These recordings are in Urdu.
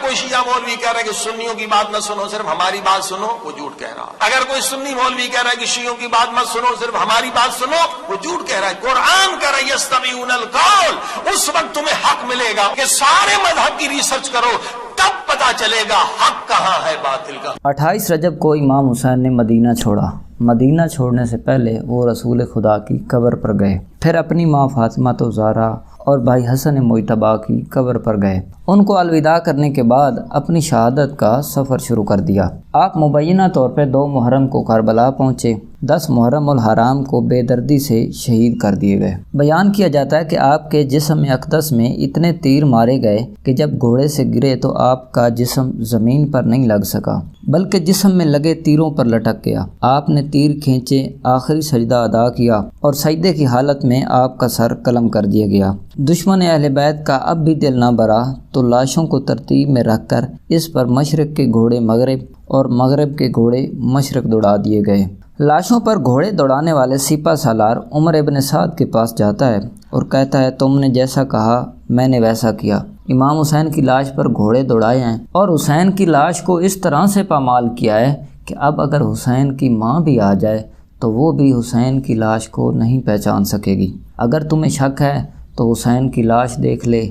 کوئی شیعہ مولوی کہہ رہا ہے کہ سنیوں کی بات نہ سنو صرف ہماری بات سنو، وہ جھوٹ کہہ رہا ہے۔ اگر کوئی سنی مولوی کہہ رہا ہے کہ شیعوں کی بات مت سنو صرف ہماری بات سنو، وہ جھوٹ کہہ رہا ہے۔ قرآن کہہ رہا ہے یستمعون القول، اس وقت تمہیں حق ملے گا کہ سارے مذہب کی ریسرچ کرو، تب پتا چلے گا حق کہاں ہے باطل کا۔ 28 رجب کو امام حسین نے مدینہ چھوڑا۔ مدینہ چھوڑنے سے پہلے وہ رسول خدا کی قبر پر گئے، پھر اپنی ماں فاطمہ زہرا اور بھائی حسن مجتبیٰ کی قبر پر گئے۔ ان کو الوداع کرنے کے بعد اپنی شہادت کا سفر شروع کر دیا۔ آپ مبینہ طور پہ 2 محرم کو کربلا پہنچے۔ 10 محرم الحرام کو بے دردی سے شہید کر دیے گئے۔ بیان کیا جاتا ہے کہ آپ کے جسم اقدس میں اتنے تیر مارے گئے کہ جب گھوڑے سے گرے تو آپ کا جسم زمین پر نہیں لگ سکا بلکہ جسم میں لگے تیروں پر لٹک گیا۔ آپ نے تیر کھینچے، آخری سجدہ ادا کیا اور سجدے کی حالت میں آپ کا سر قلم کر دیا گیا۔ دشمن اہل بیت کا اب بھی دل نہ بھرا تو لاشوں کو ترتیب میں رکھ کر اس پر مشرق کے گھوڑے مغرب اور مغرب کے گھوڑے مشرق دوڑا دیے گئے۔ لاشوں پر گھوڑے دوڑانے والے سپہ سالار عمر ابن سعد کے پاس جاتا ہے اور کہتا ہے تم نے جیسا کہا میں نے ویسا کیا۔ امام حسین کی لاش پر گھوڑے دوڑائے ہیں اور حسین کی لاش کو اس طرح سے پامال کیا ہے کہ اب اگر حسین کی ماں بھی آ جائے تو وہ بھی حسین کی لاش کو نہیں پہچان سکے گی۔ اگر تمہیں شک ہے تو حسین کی لاش دیکھ لے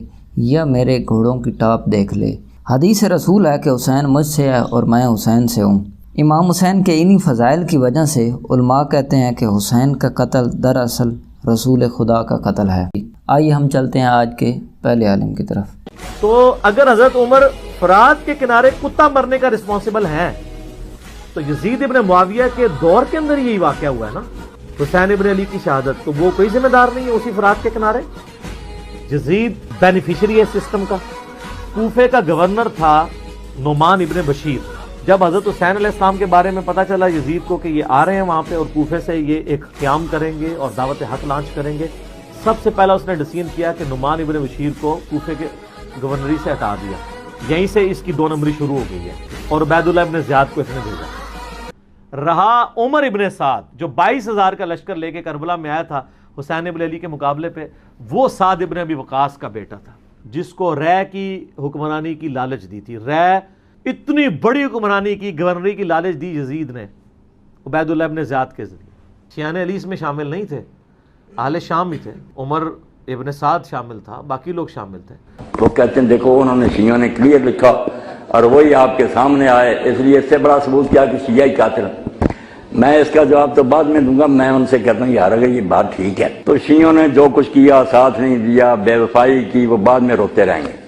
یا میرے گھوڑوں کی ٹاپ دیکھ لے۔ حدیث رسول ہے کہ حسین مجھ سے ہے اور میں حسین سے ہوں۔ امام حسین کے انہی فضائل کی وجہ سے علماء کہتے ہیں کہ حسین کا قتل دراصل رسول خدا کا قتل ہے۔ آئیے ہم چلتے ہیں آج کے پہلے عالم کی طرف۔ تو اگر حضرت عمر فرات کے کنارے کتا مرنے کا رسپانسبل ہے تو یزید ابن معاویہ کے دور کے اندر یہی واقعہ ہوا ہے نا، حسین ابن علی کی شہادت، تو وہ کوئی ذمہ دار نہیں ہے اسی فرات کے کنارے؟ یزید بینیفیشری ہے سسٹم کا۔ کوفے کا گورنر تھا نعمان ابن بشیر۔ جب حضرت حسین علیہ السلام کے بارے میں پتہ چلا یزید کو کہ یہ آ رہے ہیں وہاں پہ اور کوفے سے یہ ایک قیام کریں گے اور دعوت حق لانچ کریں گے، سب سے پہلا اس نے ڈیسیژن کیا کہ نعمان ابن بشیر کو کوفے کے گورنری سے ہٹا دیا۔ یہیں سے اس کی 2 نمبری شروع ہو گئی ہے اور عبید اللہ ابن زیاد کو اس نے بھیجا۔ رہا عمر ابن سعد جو 22,000 کا لشکر لے کے کربلا میں آیا تھا حسین ابن علی کے مقابلے پہ، وہ سعد ابن ابی وقاص کا بیٹا تھا جس کو رے کی حکمرانی کی لالچ دی تھی۔ رے اتنی بڑی حکمرانی کی، گورنری کی لالچ دی یزید نے عبید اللہ ابن زیاد کے ذریعے۔ شیعان علی اس میں شامل نہیں تھے، اہل شام ہی تھے، عمر ابن سعد شامل تھا، باقی لوگ شامل تھے۔ وہ کہتے ہیں دیکھو انہوں نے شیعوں نے کلیئر لکھا اور وہی آپ کے سامنے آئے، اس لیے اس سے بڑا ثبوت کیا کہ شیعہ ہی قاتل ہیں۔ میں اس کا جواب تو بعد میں دوں گا، میں ان سے کہتا ہوں یار اگر یہ بات ٹھیک ہے تو شیعوں نے جو کچھ کیا، ساتھ نہیں دیا، بے وفائی کی، وہ بعد میں روتے رہیں گے،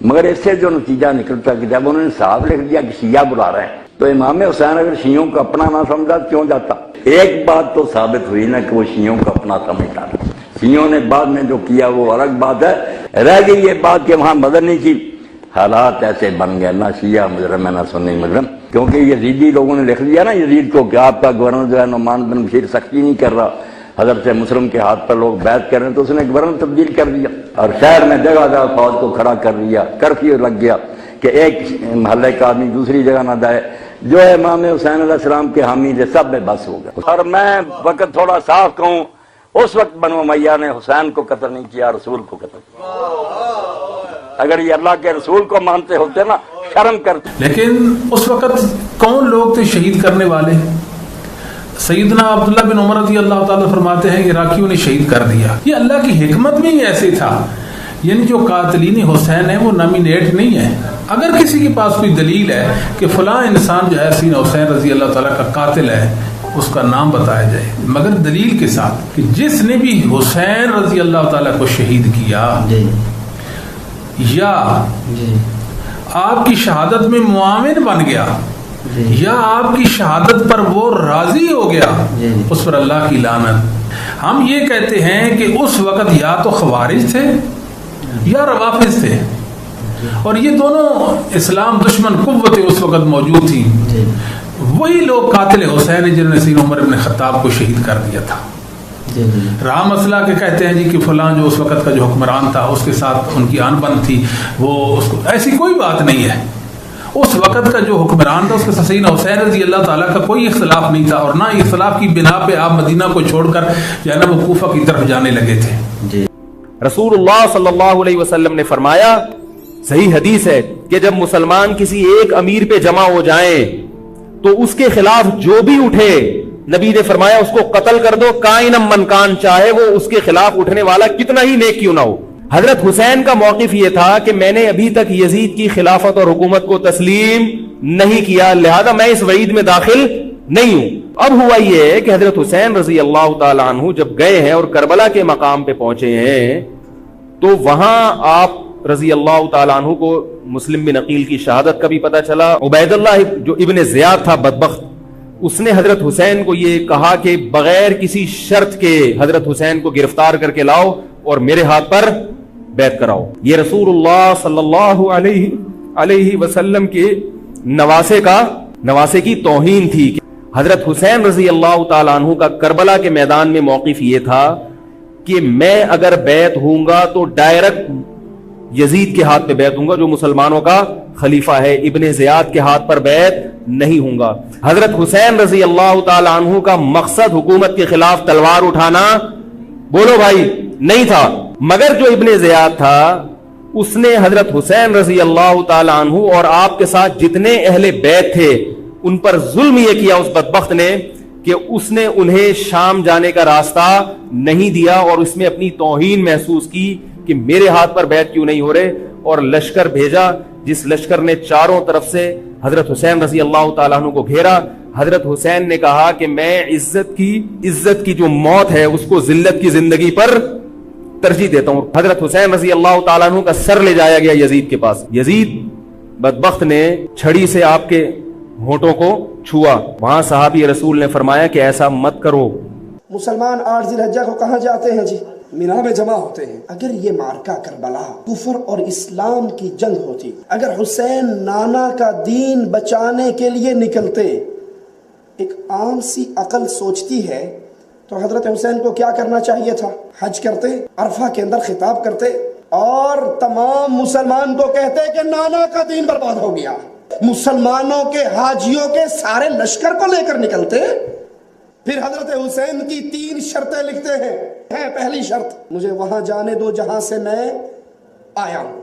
مگر اس سے جو نتیجہ نکلتا کہ جب انہوں نے صاف لکھ دیا کہ شیعہ بلا رہے ہیں تو امام حسین اگر شیعوں کو اپنا نہ سمجھا کیوں جاتا؟ ایک بات تو ثابت ہوئی نا کہ وہ شیعوں کو اپنا سمجھتا تھا۔ شیعوں نے بعد میں جو کیا وہ الگ بات ہے، رہ گئی یہ بات کہ وہاں مدنی کی حالات ایسے بن گئے، نہ شیعہ مجرم ہے نہ سنی مجرم، کیونکہ یزیدی لوگوں نے لکھ دیا نا یزید کو کہ آپ کا گورنر جو ہے نعمان بن بشیر سختی نہیں کر رہا، حضرت مسلم کے ہاتھ پر لوگ بیعت کر رہے ہیں، تو اس نے گورنر تبدیل کر دیا اور شہر میں جگہ جگہ فوج کو کھڑا کر دیا، کرفیو لگ گیا کہ ایک محلے کا آدمی دوسری جگہ نہ جائے۔ جو ہے امام حسین علیہ السلام کے حامی تھے سب بے بس ہو گئے۔ اور میں وقت تھوڑا صاف کہوں، اس وقت بنو امیہ نے حسین کو قتل نہیں کیا، رسول کو قتل کیا۔ اگر یہ اللہ کے رسول کو مانتے ہوتے نا شرم کرتے۔ لیکن اس وقت کون لوگ تھے شہید کرنے والے؟ سیدنا عبداللہ بن عمر رضی اللہ تعالیٰ فرماتے ہیں عراقیوں نے شہید کر دیا۔ یہ اللہ کی حکمت میں ہی ایسے تھا، یعنی جو قاتلین حسین ہیں وہ نامینیٹ نہیں ہے۔ اگر کسی کے پاس کوئی دلیل ہے کہ فلاں انسان جو ہے سیدنا حسین رضی اللہ تعالیٰ کا قاتل ہے، اس کا نام بتایا جائے، مگر دلیل کے ساتھ کہ جس نے بھی حسین رضی اللہ تعالیٰ کو شہید کیا یا آپ کی شہادت میں معاون بن گیا یا آپ کی شہادت پر وہ راضی ہو گیا، اس پر اللہ کی لعنت۔ ہم یہ کہتے ہیں کہ اس وقت یا تو خوارج تھے یا روافض تھے، اور یہ دونوں اسلام دشمن قوتیں اس وقت موجود تھیں۔ وہی لوگ قاتل حسین ہیں جنہوں نے سیدنا عمر بن خطاب کو شہید کر دیا تھا۔ رہا مسئلہ کہ کہتے ہیں جی کہ فلاں جو اس وقت کا جو حکمران تھا اس کے ساتھ ان کی آن بند تھی، وہ اس کو، ایسی کوئی بات نہیں ہے۔ اس وقت کا جو حکمران تھا اس کے سیدنا حسین رضی اللہ تعالیٰ کا کوئی اختلاف نہیں تھا، اور نہ اختلاف کی بنا پہ آپ مدینہ کو چھوڑ کر جو ہے نا وہ کوفہ کی طرف جانے لگے تھے۔ رسول اللہ صلی اللہ علیہ وسلم نے فرمایا، صحیح حدیث ہے، کہ جب مسلمان کسی ایک امیر پہ جمع ہو جائیں تو اس کے خلاف جو بھی اٹھے نبی نے فرمایا اس کو قتل کر دو، کائنم من کان، چاہے وہ اس کے خلاف اٹھنے والا کتنا ہی نیک کیوں نہ ہو۔ حضرت حسین کا موقف یہ تھا کہ میں نے ابھی تک یزید کی خلافت اور حکومت کو تسلیم نہیں کیا، لہذا میں اس وعید میں داخل نہیں ہوں۔ اب ہوا یہ ہے کہ حضرت حسین رضی اللہ تعالی عنہ جب گئے ہیں اور کربلا کے مقام پہ پہنچے ہیں تو وہاں آپ رضی اللہ تعالی عنہ کو مسلم بن عقیل کی شہادت کا بھی پتہ چلا۔ عبید اللہ جو ابن زیاد تھا بدبخت، اس نے حضرت حسین کو یہ کہا کہ بغیر کسی شرط کے حضرت حسین کو گرفتار کر کے لاؤ اور میرے ہاتھ پر بیعت کراؤ۔ یہ رسول اللہ صلی اللہ علیہ وسلم کے نواسے کی توہین تھی۔ حضرت حسین رضی اللہ تعالیٰ عنہ کا کربلا کے میدان میں موقف یہ تھا کہ میں اگر بیعت ہوں گا تو ڈائریکٹ یزید کے ہاتھ پہ بیعت ہوں گا جو مسلمانوں کا خلیفہ ہے، ابن زیاد کے ہاتھ پر بیعت نہیں ہوں گا۔ حضرت حسین رضی اللہ تعالیٰ عنہ کا مقصد حکومت کے خلاف تلوار اٹھانا، بولو بھائی، نہیں تھا، مگر جو ابن زیاد تھا اس نے حضرت حسین رضی اللہ تعالیٰ عنہ اور آپ کے ساتھ جتنے اہل بیت تھے ان پر ظلم یہ کیا اس بدبخت نے کہ اس نے انہیں شام جانے کا راستہ نہیں دیا اور اس میں اپنی توہین محسوس کی کہ میرے ہاتھ پر بیعت کیوں نہیں ہو رہے، اور لشکر بھیجا جس لشکر نے چاروں طرف سے حضرت حسین رضی اللہ تعالیٰ عنہ کو گھیرا۔ حضرت حسین نے کہا کہ میں عزت کی جو موت ہے اس کو ذلت کی زندگی پر ترجیح دیتا ہوں۔ حضرت حسین رضی اللہ تعالیٰ عنہ کا سر لے جایا گیا یزید کے پاس۔ یزید بدبخت نے چھڑی سے آپ کے ہونٹوں کو چھوا، وہاں صحابی رسول نے فرمایا کہ ایسا مت کرو۔ مسلمان 8 ذی الحجہ کو کہاں جاتے ہیں جی؟ مینا میں جمع ہوتے ہیں۔ اگر یہ معرکہ کربلا کفر اور اسلام کی جنگ ہوتی، اگر حسین نانا کا دین بچانے کے لیے نکلتے، ایک عام سی عقل سوچتی ہے تو حضرت حسین کو کیا کرنا چاہیے تھا؟ حج کرتے، عرفہ کے اندر خطاب کرتے اور تمام مسلمان کو کہتے کہ نانا کا دین برباد ہو گیا، مسلمانوں کے حاجیوں کے سارے لشکر کو لے کر نکلتے۔ پھر حضرت حسین کی 3 شرطیں لکھتے ہیں۔ پہلی شرط، مجھے وہاں جانے دو جہاں سے میں آیا ہوں۔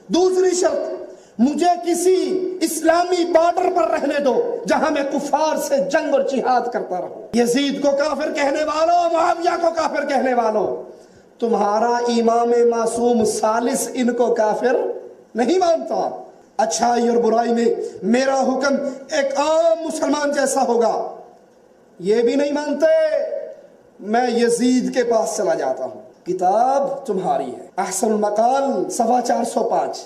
دوسری شرط، مجھے کسی اسلامی بارڈر پر رہنے دو جہاں میں کفار سے جنگ اور جہاد کرتا رہوں۔ یزید کو کافر کہنے والوں، معاویہ کو کافر کہنے والوں، تمہارا امام معصوم ثالث ان کو کافر نہیں مانتا۔ اچھائی اور برائی میں میرا حکم ایک عام مسلمان جیسا ہوگا، یہ بھی نہیں مانتے، میں یزید کے پاس چلا جاتا ہوں۔ کتاب تمہاری ہے، احسن المقال صفحہ 405،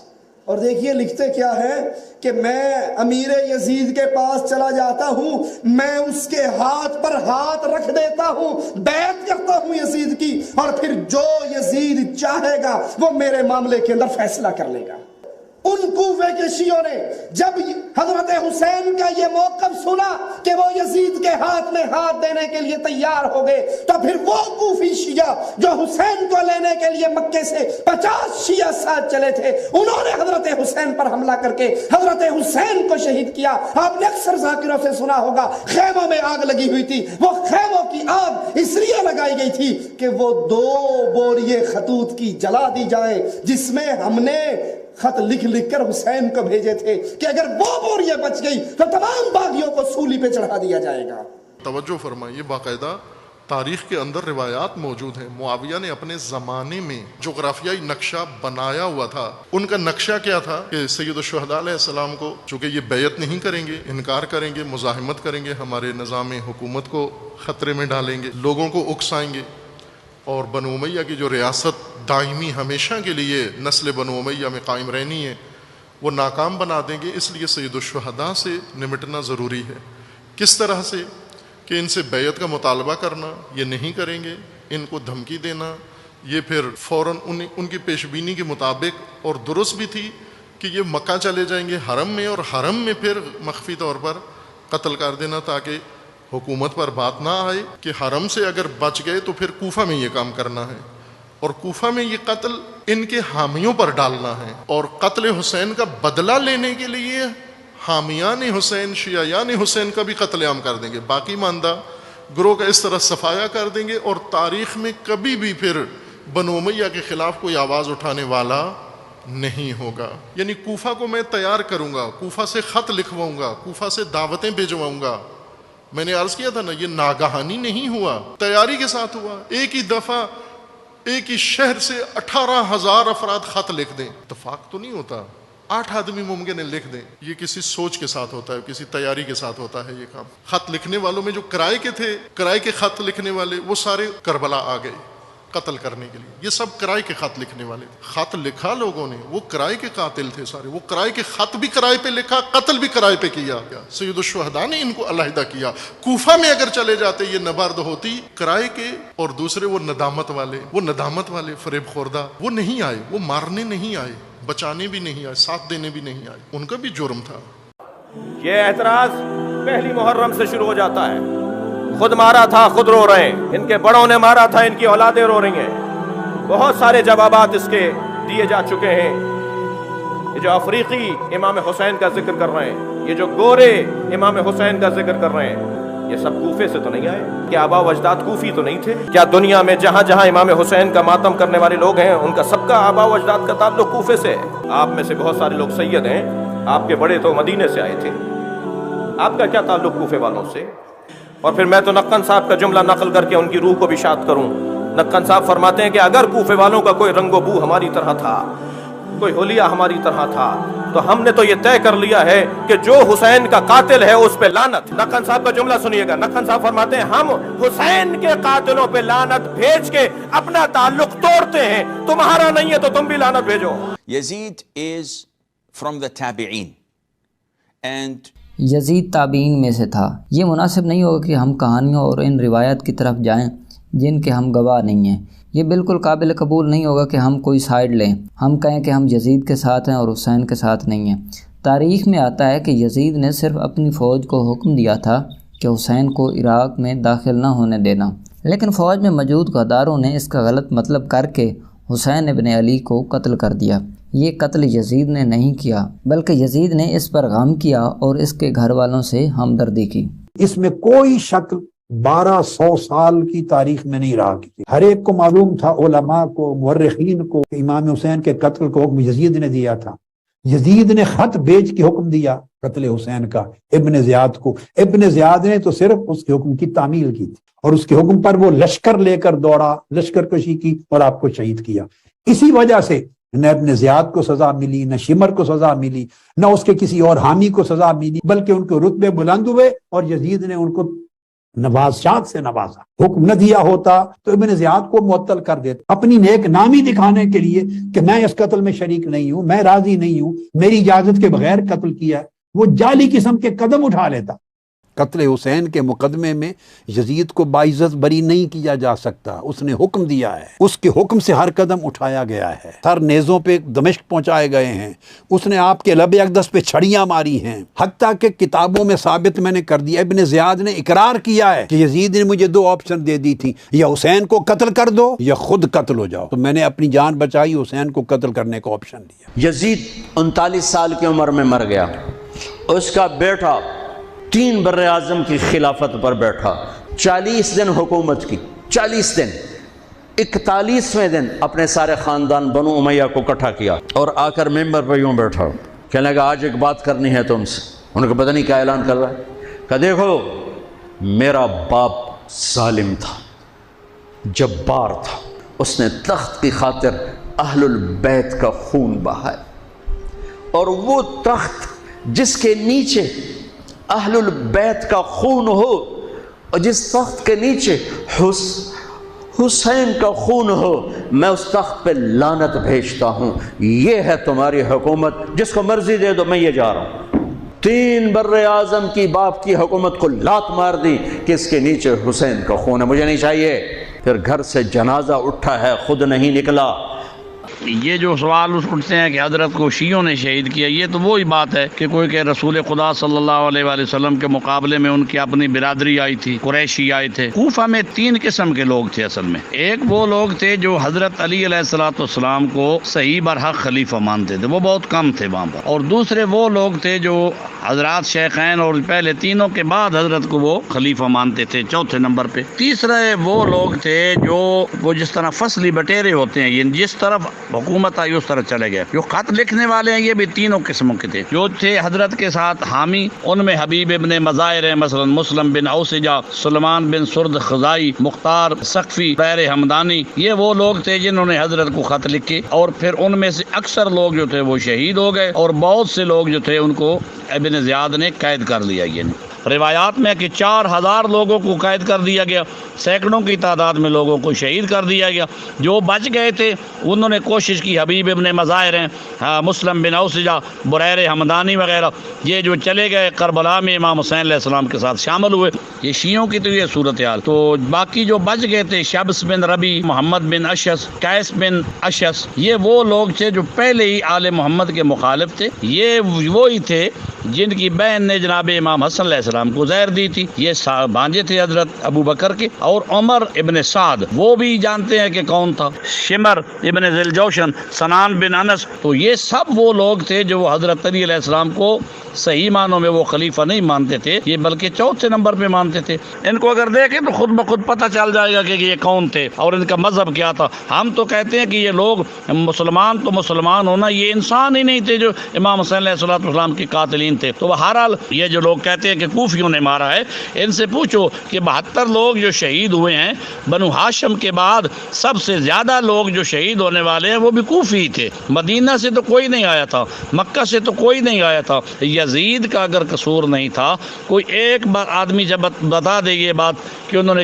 اور دیکھیے لکھتے کیا ہے کہ میں امیر یزید کے پاس چلا جاتا ہوں، میں اس کے ہاتھ پر ہاتھ رکھ دیتا ہوں، بیعت کرتا ہوں یزید کی، اور پھر جو یزید چاہے گا وہ میرے معاملے کے اندر فیصلہ کر لے گا۔ ان کوفے کے شیعوں نے جب حضرت حسین کا یہ موقف سنا کہ وہ یزید کے ہاتھ میں ہاتھ دینے کے لیے تیار ہو گئے، تو پھر وہ کوفی شیعہ جو حسین کو لینے کے لیے مکے سے 50 شیعہ ساتھ چلے تھے، انہوں نے حضرت حسین پر حملہ کر کے حضرت حسین کو شہید کیا۔ آپ نے اکثر ذاکروں سے سنا ہوگا خیموں میں آگ لگی ہوئی تھی، وہ خیموں کی آگ اس لیے لگائی گئی تھی کہ وہ 2 بوریے خطوط کی جلا دی جائے جس میں ہم نے خط لکھ کر حسین کو بھیجے تھے کہ اگر وہ بوریاں بچ گئی تو تمام باغیوں کو سولی پہ چڑھا دیا جائے گا۔ توجہ فرمائیے، باقاعدہ تاریخ کے اندر روایات موجود ہیں۔ معاویہ نے اپنے زمانے میں جغرافیائی نقشہ بنایا ہوا تھا۔ ان کا نقشہ کیا تھا کہ سید الشہداء علیہ السلام کو چونکہ یہ بیعت نہیں کریں گے، انکار کریں گے، مزاحمت کریں گے، ہمارے نظام حکومت کو خطرے میں ڈالیں گے، لوگوں کو اکسائیں گے، اور بنو امیہ کی جو ریاست دائمی ہمیشہ کے لیے نسل بنو امیہ میں قائم رہنی ہے وہ ناکام بنا دیں گے۔ اس لیے سید الشہداء سے نمٹنا ضروری ہے۔ کس طرح سے؟ کہ ان سے بیعت کا مطالبہ کرنا، یہ نہیں کریں گے، ان کو دھمکی دینا، یہ پھر فوراً ان کی پیش بینی کے مطابق، اور درست بھی تھی کہ یہ مکہ چلے جائیں گے حرم میں، اور حرم میں پھر مخفی طور پر قتل کر دینا تاکہ حکومت پر بات نہ آئے کہ حرم سے اگر بچ گئے تو پھر کوفہ میں یہ کام کرنا ہے، اور کوفہ میں یہ قتل ان کے حامیوں پر ڈالنا ہے، اور قتل حسین کا بدلہ لینے کے لیے حامیان حسین، شیعیان حسین کا بھی قتل عام کر دیں گے، باقی ماندہ گروہ کا اس طرح صفایا کر دیں گے، اور تاریخ میں کبھی بھی پھر بنو امیہ کے خلاف کوئی آواز اٹھانے والا نہیں ہوگا. یعنی کوفہ کو میں تیار کروں گا، کوفہ سے خط لکھواؤں گا، کوفہ سے دعوتیں بھیجواؤں گا. میں نے عرض کیا تھا نا، یہ ناگہانی نہیں ہوا، تیاری کے ساتھ ہوا. ایک ہی دفعہ ایک ہی شہر سے 18,000 افراد خط لکھ دیں، اتفاق تو نہیں ہوتا. 8 آدمی ممکن ہے لکھ دیں. یہ کسی سوچ کے ساتھ ہوتا ہے، کسی تیاری کے ساتھ ہوتا ہے یہ کام. خط لکھنے والوں میں جو کرائے کے تھے، کرائے کے خط لکھنے والے، وہ سارے کربلا آ گئے قتل کرنے کے لیے. یہ سب کرائے کے خط لکھنے والے تھے. خط لکھا لوگوں نے، وہ کرائے کے قاتل تھے سارے. وہ کرائے کے خط بھی کرائے پہ لکھا، قتل بھی کرائے پہ کیا. سید الشہداء نے ان کو علیحدہ کیا. کوفہ میں اگر چلے جاتے یہ نبرد ہوتی. کرائے کے اور دوسرے وہ ندامت والے فریب خوردہ، وہ نہیں آئے، وہ مارنے نہیں آئے، بچانے بھی نہیں آئے، ساتھ دینے بھی نہیں آئے. ان کا بھی جرم تھا. یہ اعتراض پہلی محرم سے شروع ہو جاتا ہے. خود مارا تھا، خود رو رہے ہیں، ان کے بڑوں نے مارا تھا، ان کی اولادیں رو رہی ہیں. بہت سارے جوابات اس کے دیے جا چکے ہیں. یہ جو افریقی امام حسین کا ذکر کر رہے ہیں، یہ جو گورے امام حسین کا ذکر کر رہے ہیں، یہ سب کوفے سے تو نہیں آئے. کیا آبا و اجداد کوفی تو نہیں تھے؟ کیا دنیا میں جہاں جہاں امام حسین کا ماتم کرنے والے لوگ ہیں، ان کا سب کا آبا و اجداد کا تعلق کوفے سے ہے؟ آپ میں سے بہت سارے لوگ سید ہیں، آپ کے بڑے تو مدینے سے آئے تھے. آپ کا کیا تعلق کوفے والوں سے؟ اور پھر میں تو نقن صاحب کا جملہ نقل کر کے ان کی روح کو بھی شاد کروں. نقن صاحب فرماتے ہیں کہ اگر کوفے والوں کا کوئی رنگ و بو ہماری طرح تھا، کوئی حلیہ ہماری طرح تھا، تو ہم نے تو یہ طے کر لیا ہے کہ جو حسین کا قاتل ہے اس پہ لعنت. نقن صاحب کا جملہ سنیے گا. نقن صاحب فرماتے ہیں ہم حسین کے قاتلوں پہ لعنت بھیج کے اپنا تعلق توڑتے ہیں. تمہارا نہیں ہے تو تم بھی لعنت بھیجو. Yazid is from the tabi'in and یزید تابعین میں سے تھا. یہ مناسب نہیں ہوگا کہ ہم کہانیوں اور ان روایات کی طرف جائیں جن کے ہم گواہ نہیں ہیں. یہ بالکل قابل قبول نہیں ہوگا کہ ہم کوئی سائیڈ لیں، ہم کہیں کہ ہم یزید کے ساتھ ہیں اور حسین کے ساتھ نہیں ہیں. تاریخ میں آتا ہے کہ یزید نے صرف اپنی فوج کو حکم دیا تھا کہ حسین کو عراق میں داخل نہ ہونے دینا، لیکن فوج میں موجود غداروں نے اس کا غلط مطلب کر کے حسین ابن علی کو قتل کر دیا. یہ قتل یزید نے نہیں کیا، بلکہ یزید نے اس پر غم کیا اور اس کے گھر والوں سے ہمدردی کی. اس میں کوئی شک 1200 سال کی تاریخ میں نہیں رہا. ہر ایک کو معلوم تھا، علماء کو، مورخین کو، کہ امام حسین کے قتل کو حکم یزید نے دیا تھا. یزید نے خط بھیج کے حکم دیا قتل حسین کا ابن زیاد کو. ابن زیاد نے تو صرف اس کے حکم کی تعمیل کی تھی اور اس کے حکم پر وہ لشکر لے کر دوڑا، لشکر کشی کی اور آپ کو شہید کیا. اسی وجہ سے نہ ابن زیاد کو سزا ملی، نہ شمر کو سزا ملی، نہ اس کے کسی اور حامی کو سزا ملی، بلکہ ان کے رتبے بلند ہوئے اور یزید نے ان کو نوازشات سے نوازا. حکم نہ دیا ہوتا تو ابن زیاد کو معطل کر دیتا. اپنی نیک نامی دکھانے کے لیے کہ میں اس قتل میں شریک نہیں ہوں، میں راضی نہیں ہوں، میری اجازت کے بغیر قتل کیا، وہ جعلی قسم کے قدم اٹھا لیتا. قتل حسین کے مقدمے میں یزید کو باعزت بری نہیں کیا جا سکتا. اس نے حکم دیا ہے، اس کے حکم سے ہر قدم اٹھایا گیا ہے. سر نیزوں پہ دمشق پہنچائے گئے ہیں، اس نے آپ کے لب اقدس پہ چھڑیاں ماری ہیں، حتیٰ کہ کتابوں میں ثابت میں نے کر دیا. ابن زیاد نے اقرار کیا ہے کہ یزید نے مجھے 2 آپشن دے دی تھی، یا حسین کو قتل کر دو یا خود قتل ہو جاؤ. تو میں نے اپنی جان بچائی، حسین کو قتل کرنے کا آپشن دیا. یزید 39 سال کی عمر میں مر گیا. اس کا بیٹا 3 بر اعظم کی خلافت پر بیٹھا، 40 دن حکومت کی، 40 دن. 41ویں دن اپنے سارے خاندان بنو امیہ کو اکٹھا کیا اور آ کر ممبر پہ یوں بیٹھا، کہنے لگا آج ایک بات کرنی ہے تم سے. انہوں کو پتہ نہیں کیا اعلان کر رہا ہے. کہ دیکھو میرا باپ ظالم تھا، جبار تھا، اس نے تخت کی خاطر اہل البیت کا خون بہایا، اور وہ تخت جس کے نیچے اہل البیت کا خون ہو اور جس تخت کے نیچے حسین کا خون ہو، میں اس تخت پہ لعنت بھیجتا ہوں. یہ ہے تمہاری حکومت، جس کو مرضی دے دو، میں یہ جا رہا ہوں. 3 بر اعظم کی باپ کی حکومت کو لات مار دی کہ اس کے نیچے حسین کا خون ہے، مجھے نہیں چاہیے. پھر گھر سے جنازہ اٹھا ہے، خود نہیں نکلا. یہ جو سوال اٹھتے ہیں کہ حضرت کو شیعوں نے شہید کیا، یہ تو وہی بات ہے کہ کوئی کہ رسول خدا صلی اللہ علیہ وآلہ وسلم کے مقابلے میں ان کی اپنی برادری آئی تھی، قریشی آئے تھے. کوفہ میں 3 قسم کے لوگ تھے اصل میں. ایک وہ لوگ تھے جو حضرت علی علیہ السلام کو صحیح برحق خلیفہ مانتے تھے، وہ بہت کم تھے وہاں پر. اور دوسرے وہ لوگ تھے جو حضرات شیخین اور پہلے تینوں کے بعد حضرت کو وہ خلیفہ مانتے تھے چوتھے نمبر پہ۔ تیسرے وہ لوگ تھے جو وہ جس طرح فصلی بٹیرے ہوتے ہیں، یہ جس طرف حکومت آئی اس طرح چلے گئے۔ جو خط لکھنے والے ہیں یہ بھی تینوں قسموں کے تھے، جو تھے حضرت کے ساتھ حامی، ان میں حبیب ابن مظاہر ہیں، مثلا مسلم بن اوسجہ، سلمان بن سرد خزائی، مختار سقفی، بیر حمدانی، یہ وہ لوگ تھے جنہوں نے حضرت کو خط لکھے، اور پھر ان میں سے اکثر لوگ جو تھے وہ شہید ہو گئے، اور بہت سے لوگ جو تھے ان کو ابن زیاد نے قید کر لیا۔ یہ روایات میں کہ 4000 لوگوں کو قید کر دیا گیا، سینکڑوں کی تعداد میں لوگوں کو شہید کر دیا گیا۔ جو بچ گئے تھے انہوں نے کوشش کی، حبیب ابن مظاہر ہیں، مسلم بن اوسجہ، بریر حمدانی وغیرہ، یہ جو چلے گئے کربلا میں امام حسین علیہ السلام کے ساتھ شامل ہوئے۔ یہ شیعوں کی تو یہ صورتحال۔ تو باقی جو بچ گئے تھے شبس بن ربی، محمد بن اشس، قیس بن اشس، یہ وہ لوگ تھے جو پہلے ہی آل محمد کے مخالف تھے۔ یہ وہی تھے جن کی بہن نے جناب امام حسن علیہ السلام کو زہر دی تھی۔ یہ بھانجے تھے حضرت ابو بکر کے۔ اور عمر ابن سعد وہ بھی جانتے ہیں کہ کون تھا، شمر ابن ذی الجوشن، سنان بن انس، تو یہ سب وہ لوگ تھے جو حضرت علی علیہ السلام کو صحیح معنوں میں وہ خلیفہ نہیں مانتے تھے، یہ بلکہ چوتھے نمبر پہ مانتے تھے۔ ان کو اگر دیکھیں تو خود بخود پتہ چل جائے گا کہ یہ کون تھے اور ان کا مذہب کیا تھا۔ ہم تو کہتے ہیں کہ یہ لوگ مسلمان تو مسلمان ہونا، یہ انسان ہی نہیں تھے جو امام حسین علیہ السلام کے قاتلین تھے۔ تو بہرحال یہ جو لوگ کہتے ہیں کہ کوفیوں نے مارا ہے، ان سے پوچھو کہ 72 لوگ جو شہید ہوئے ہیں بنو ہاشم کے بعد، سب سے زیادہ لوگ جو شہید ہونے والے ہیں وہ بھی کوفی تھے۔ مدینہ سے تو کوئی نہیں آیا تھا، مکہ سے تو کوئی نہیں آیا تھا۔ یزید کا اگر قصور نہیں تھا، کوئی ایک بار آدمی جب بتا دے یہ بات کہ انہوں نے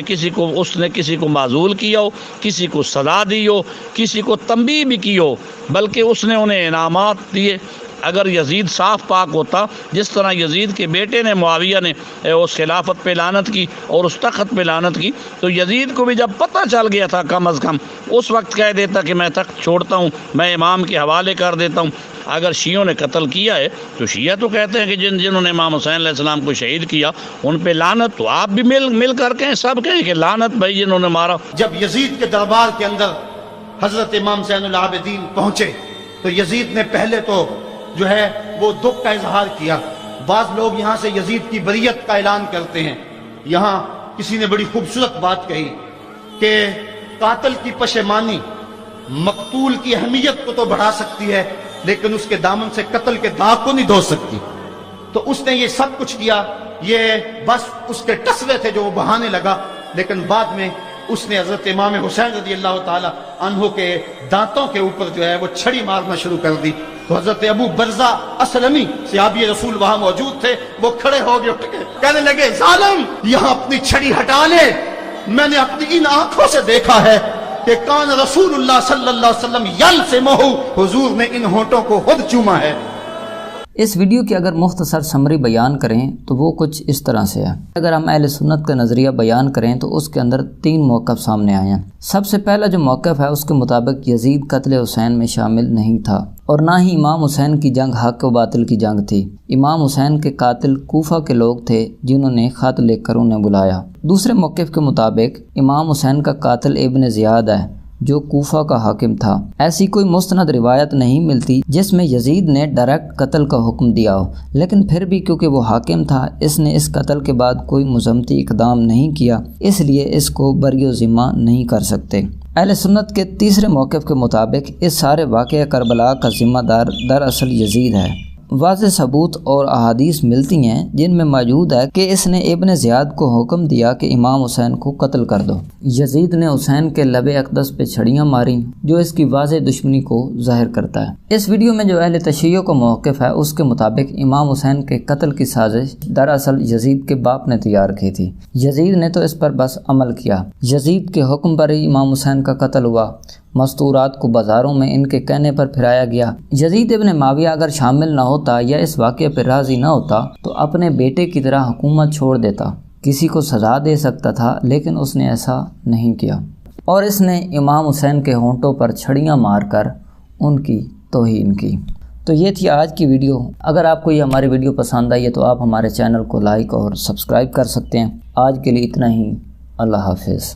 اس نے کسی کو معزول کیا ہو، کسی کو سزا دی ہو، کسی کو تنبیہ بھی کی ہو، بلکہ اس نے انہیں انعامات دیے۔ اگر یزید صاف پاک ہوتا، جس طرح یزید کے بیٹے نے معاویہ نے اس خلافت پہ لعنت کی اور اس تخت پہ لعنت کی، تو یزید کو بھی جب پتہ چل گیا تھا کم از کم اس وقت کہہ دیتا کہ میں تخت چھوڑتا ہوں، میں امام کے حوالے کر دیتا ہوں۔ اگر شیعوں نے قتل کیا ہے تو شیعہ تو کہتے ہیں کہ جنہوں نے امام حسین علیہ السلام کو شہید کیا ان پہ لعنت، تو آپ بھی مل کر کہیں، سب کہیں کہ لعنت بھائی جنہوں نے مارا۔ جب یزید کے دربار کے اندر حضرت امام زین العابدین پہنچے تو یزید نے پہلے تو جو ہے وہ دکھ کا اظہار کیا۔ بعض لوگ یہاں سے یزید کی بریت کا اعلان کرتے ہیں۔ یہاں کسی نے بڑی خوبصورت بات کہی کہ قاتل کی پشیمانی مقتول کی اہمیت کو تو بڑھا سکتی ہے لیکن اس کے دامن سے قتل کے داغ کو نہیں دھو سکتی۔ تو اس نے یہ سب کچھ کیا، یہ بس اس کے ٹسلے تھے جو وہ بہانے لگا، لیکن بعد میں اس نے حضرت امام حسین رضی اللہ تعالی عنہ کے دانتوں کے اوپر جو ہے وہ چھڑی مارنا شروع کر دی۔ تو حضرت ابو برزہ اسلمی صحابی رسول وہاں موجود تھے، وہ کھڑے ہو گئے، اٹھ گئے، کہنے لگے ظالم یہاں اپنی چھڑی ہٹا لے، میں نے اپنی ان آنکھوں سے دیکھا ہے کہ کان رسول اللہ صلی اللہ علیہ وسلم یلسمہ، حضور نے ان ہونٹوں کو خود چوما ہے۔ اس ویڈیو کی اگر مختصر سمری بیان کریں تو وہ کچھ اس طرح سے ہے۔ اگر ہم اہل سنت کا نظریہ بیان کریں تو اس کے اندر 3 موقف سامنے آئے ہیں۔ سب سے پہلا جو موقف ہے اس کے مطابق یزید قتل حسین میں شامل نہیں تھا، اور نہ ہی امام حسین کی جنگ حق و باطل کی جنگ تھی۔ امام حسین کے قاتل کوفہ کے لوگ تھے جنہوں نے خط لکھ کر انہیں بلایا۔ دوسرے موقف کے مطابق امام حسین کا قاتل ابن زیاد ہے جو کوفہ کا حاکم تھا۔ ایسی کوئی مستند روایت نہیں ملتی جس میں یزید نے ڈائریکٹ قتل کا حکم دیا ہو، لیکن پھر بھی کیونکہ وہ حاکم تھا اس نے اس قتل کے بعد کوئی مزمتی اقدام نہیں کیا، اس لیے اس کو بری و ذمہ نہیں کر سکتے۔ اہل سنت کے تیسرے موقف کے مطابق اس سارے واقعہ کربلا کا ذمہ دار دراصل یزید ہے۔ واضح ثبوت اور احادیث ملتی ہیں جن میں موجود ہے کہ اس نے ابن زیاد کو حکم دیا کہ امام حسین کو قتل کر دو۔ یزید نے حسین کے لب اقدس پہ چھڑیاں ماریں جو اس کی واضح دشمنی کو ظاہر کرتا ہے۔ اس ویڈیو میں جو اہل تشیع کا موقف ہے اس کے مطابق امام حسین کے قتل کی سازش دراصل یزید کے باپ نے تیار کی تھی۔ یزید نے تو اس پر بس عمل کیا۔ یزید کے حکم پر ہی امام حسین کا قتل ہوا۔ مستورات کو بازاروں میں ان کے کہنے پر پھرایا گیا۔ یزید ابن معاویہ اگر شامل نہ ہوتا یا اس واقعے پر راضی نہ ہوتا تو اپنے بیٹے کی طرح حکومت چھوڑ دیتا، کسی کو سزا دے سکتا تھا، لیکن اس نے ایسا نہیں کیا، اور اس نے امام حسین کے ہونٹوں پر چھڑیاں مار کر ان کی توہین کی۔ تو یہ تھی آج کی ویڈیو۔ اگر آپ کو یہ ہماری ویڈیو پسند آئی ہے تو آپ ہمارے چینل کو لائک اور سبسکرائب کر سکتے ہیں۔ آج کے لیے اتنا ہی، اللہ حافظ۔